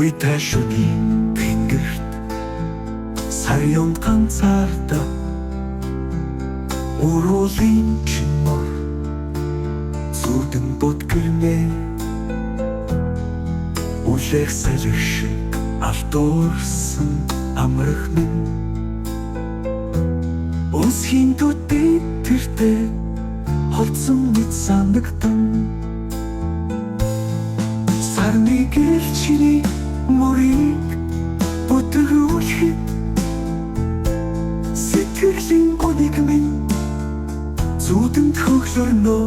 Уйтай шүний тэнгэрт саянд ганцаардаа уруулын чимор зүудэн бүтгэрнэ үлэх салхи шиг алдуурсан амрах минь Унсхийн төдий тэртээ холдсон мэт санагдсан Сарны гэрэл чиний мөрийг бүтгэүүлэхэд сэтгэлийн гоник минь зүудэнд хөглөрнө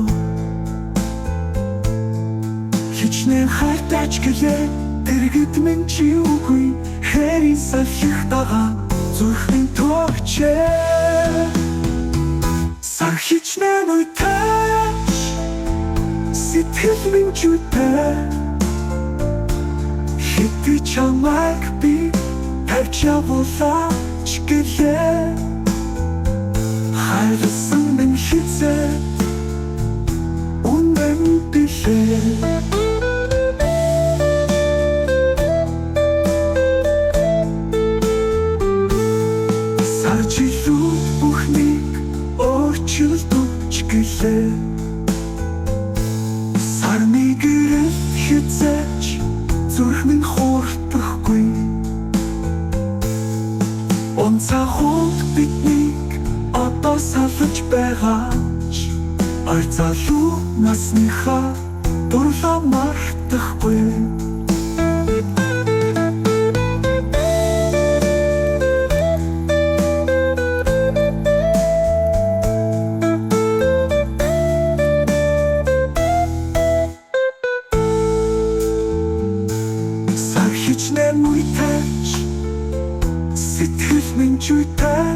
Хичнээн хайтаач гэлээ дэргэд минь чи үгүй хэрийн салхих дагаа зүрхэн төгчээ Сар хичнээн уйтаач сэтгэл минь чүтэй Хэдий чамайг би тавьж явуулаач гэлээ Хайрласан минь хизээ үнэн билээ Саржилүүд бүхнийг өөрчилдөж гэлээ Сарны гэрэл хизээч зүрх минь хуурдахгүй Онцгойд биднийг одоо салж байгаач Ой залуу насныхаа дурлаа мартахгүй Хичнээн уйтаач сэтгэл минь чүтэй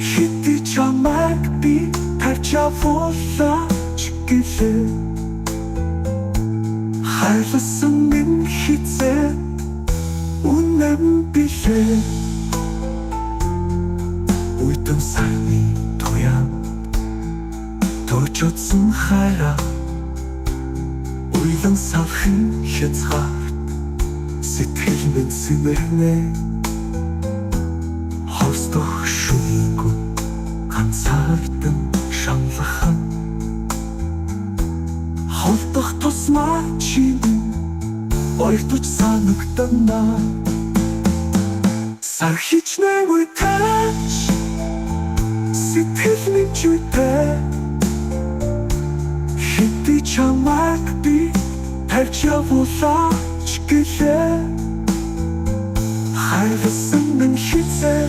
Хэдий чамайг би тавьж явуулаач гэлээ Хайрласан минь хизээ үнэн билээ Уйтан сарны туяан тойчодсон хайраа Уйлан салхин хязгаарт сэтгэл минь сэмэрнэ Хостох шүнгүй ганцаардан шаналхан Холдох тусмаа чи ойртож санагдана Сар хичнээн уйтаач сэтгэл минь чүтэй Хэдий чамайг би тавьж явуулаач гэлээ Хайрласан минь хизээ